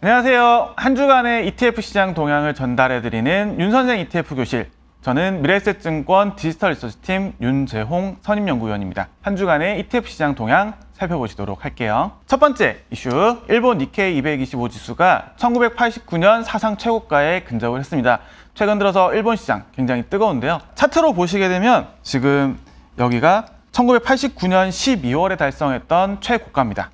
안녕하세요. 한 주간의 ETF 시장 동향을 전달해드리는 윤선생 ETF 교실. 저는 미래에셋증권 디지털 리서치팀 윤재홍 선임연구위원입니다. 한 주간의 ETF 시장 동향 살펴보시도록 할게요. 첫 번째 이슈, 일본 니케이 225 지수가 1989년 사상 최고가에 근접을 했습니다. 최근 들어서 일본 시장 굉장히 뜨거운데요. 차트로 보시게 되면 지금 여기가 1989년 12월에 달성했던 최고가입니다.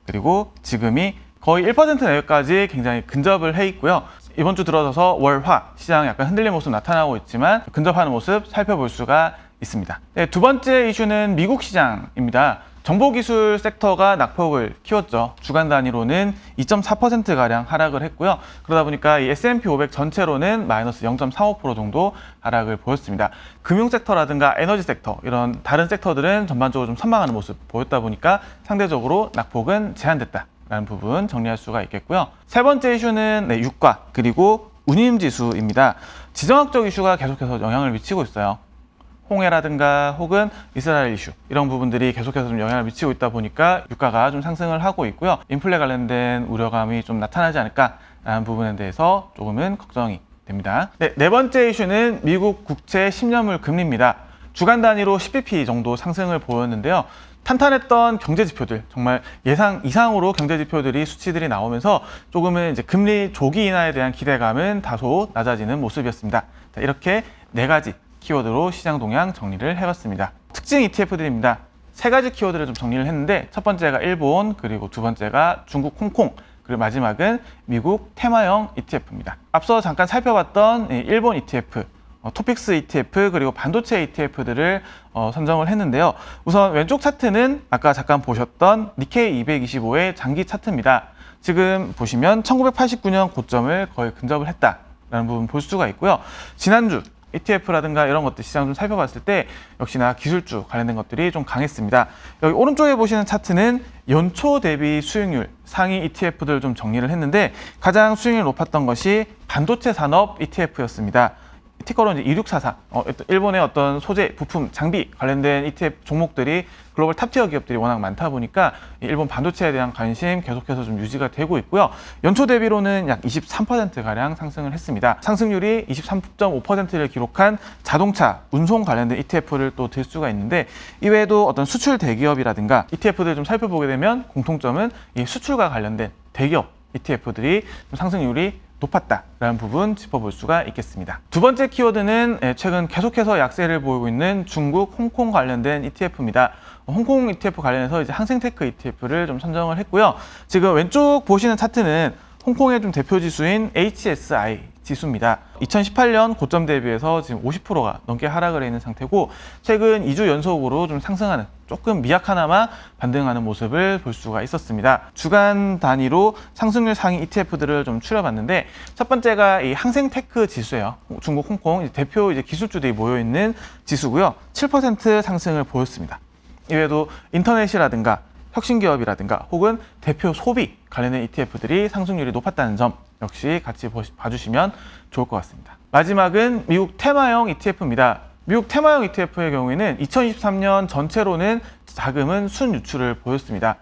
그리고 지금이 거의 1% 내외까지 굉장히 근접을 해 있고요. 이번 주 들어서서 월화 시장 약간 흔들린 모습 나타나고 있지만 근접하는 모습 살펴볼 수가 있습니다. 네, 두 번째 이슈는 미국 시장입니다. 정보기술 섹터가 낙폭을 키웠죠. 주간 단위로는 2.4%가량 하락을 했고요. 그러다 보니까 이 S&P 500 전체로는 마이너스 0.45% 정도 하락을 보였습니다. 금융 섹터라든가 에너지 섹터 이런 다른 섹터들은 전반적으로 좀 선방하는 모습 보였다 보니까 상대적으로 낙폭은 제한됐다 라는 부분 정리할 수가 있겠고요. 세 번째 이슈는 유가 그리고 운임지수입니다. 지정학적 이슈가 계속해서 영향을 미치고 있어요. 홍해라든가 혹은 이스라엘 이슈 이런 부분들이 계속해서 좀 영향을 미치고 있다 보니까 유가가 좀 상승을 하고 있고요. 인플레 관련된 우려감이 좀 나타나지 않을까라는 부분에 대해서 조금은 걱정이 됩니다. 네 번째 이슈는 미국 국채 10년물 금리입니다. 주간 단위로 10bp 정도 상승을 보였는데요. 탄탄했던 경제 지표들, 정말 예상 이상으로 경제 지표들이 수치들이 나오면서 조금은 이제 금리 조기 인하에 대한 기대감은 다소 낮아지는 모습이었습니다. 자, 이렇게 네 가지 키워드로 시장 동향 정리를 해봤습니다. 특징 ETF들입니다. 세 가지 키워드를 좀 정리를 했는데 첫 번째가 일본, 그리고 두 번째가 중국, 홍콩, 그리고 마지막은 미국 테마형 ETF입니다. 앞서 잠깐 살펴봤던 일본 ETF, 토픽스 ETF 그리고 반도체 ETF들을 선정을 했는데요. 우선 왼쪽 차트는 아까 잠깐 보셨던 니케이 225의 장기 차트입니다. 지금 보시면 1989년 고점을 거의 근접을 했다라는 부분 볼 수가 있고요. 지난주 ETF라든가 이런 것들 시장 좀 살펴봤을 때 역시나 기술주 관련된 것들이 좀 강했습니다. 여기 오른쪽에 보시는 차트는 연초 대비 수익률 상위 ETF들 좀 정리를 했는데 가장 수익률이 높았던 것이 반도체 산업 ETF였습니다. 티커로 이제 2644, 일본의 어떤 소재, 부품, 장비 관련된 ETF 종목들이 글로벌 탑티어 기업들이 워낙 많다 보니까 일본 반도체에 대한 관심 계속해서 좀 유지가 되고 있고요. 연초 대비로는 약 23%가량 상승을 했습니다. 상승률이 23.5%를 기록한 자동차, 운송 관련된 ETF를 또 들 수가 있는데 이외에도 어떤 수출 대기업이라든가 ETF들 좀 살펴보게 되면 공통점은 이 수출과 관련된 대기업 ETF들이 좀 상승률이 높았다라는 부분 짚어볼 수가 있겠습니다. 두 번째 키워드는 최근 계속해서 약세를 보이고 있는 중국, 홍콩 관련된 ETF입니다. 홍콩 ETF 관련해서 이제 항생테크 ETF를 좀 선정을 했고요. 지금 왼쪽 보시는 차트는 홍콩의 좀 대표 지수인 HSI 지수입니다. 2018년 고점 대비해서 지금 50%가 넘게 하락을 해 있는 상태고 최근 2주 연속으로 좀 상승하는 조금 미약하나마 반등하는 모습을 볼 수가 있었습니다. 주간 단위로 상승률 상위 ETF들을 좀 추려봤는데 첫 번째가 이 항생테크 지수예요. 중국, 홍콩 대표 이제 기술주들이 모여 있는 지수고요. 7% 상승을 보였습니다. 이외에도 인터넷이라든가 혁신기업이라든가 혹은 대표 소비 관련된 ETF들이 상승률이 높았다는 점 역시 같이 봐주시면 좋을 것 같습니다. 마지막은 미국 테마형 ETF입니다. 미국 테마형 ETF의 경우에는 2023년 전체로는 자금은 순유출을 보였습니다.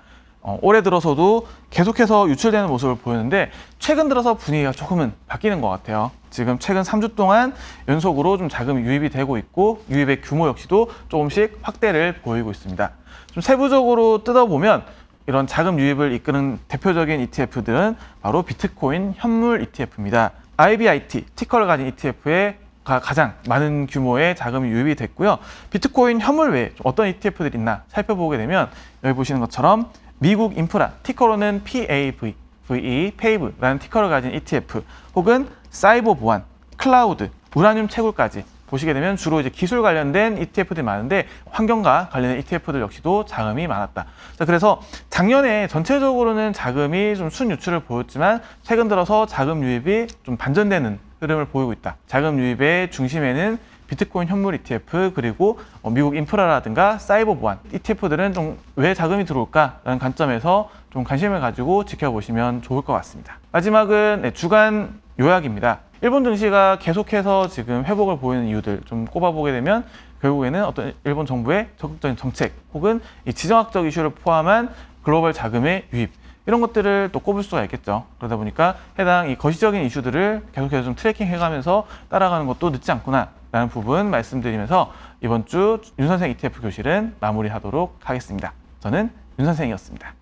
올해 들어서도 계속해서 유출되는 모습을 보였는데 최근 들어서 분위기가 조금은 바뀌는 것 같아요. 지금 최근 3주 동안 연속으로 좀 자금이 유입이 되고 있고 유입의 규모 역시도 조금씩 확대를 보이고 있습니다. 좀 세부적으로 뜯어보면 이런 자금 유입을 이끄는 대표적인 ETF들은 바로 비트코인 현물 ETF입니다. IBIT, 티커를 가진 ETF에 가장 많은 규모의 자금이 유입이 됐고요. 비트코인 현물 외에 어떤 ETF들이 있나 살펴보게 되면 여기 보시는 것처럼 미국 인프라, 티커로는 PAVE라는 티커를 가진 ETF 혹은 사이버 보안, 클라우드, 우라늄 채굴까지 보시게 되면 주로 이제 기술 관련된 ETF들이 많은데 환경과 관련된 ETF들 역시도 자금이 많았다. 자, 그래서 작년에 전체적으로는 자금이 좀 순유출을 보였지만 최근 들어서 자금 유입이 좀 반전되는 흐름을 보이고 있다. 자금 유입의 중심에는 비트코인 현물 ETF 그리고 미국 인프라라든가 사이버 보안 ETF들은 좀 왜 자금이 들어올까라는 관점에서 좀 관심을 가지고 지켜보시면 좋을 것 같습니다. 마지막은 주간 요약입니다. 일본 증시가 계속해서 지금 회복을 보이는 이유들 좀 꼽아보게 되면 결국에는 어떤 일본 정부의 적극적인 정책 혹은 이 지정학적 이슈를 포함한 글로벌 자금의 유입 이런 것들을 또 꼽을 수가 있겠죠. 그러다 보니까 해당 이 거시적인 이슈들을 계속해서 좀 트래킹해가면서 따라가는 것도 늦지 않구나라는 부분 말씀드리면서 이번 주 윤 선생 ETF 교실은 마무리하도록 하겠습니다. 저는 윤 선생이었습니다.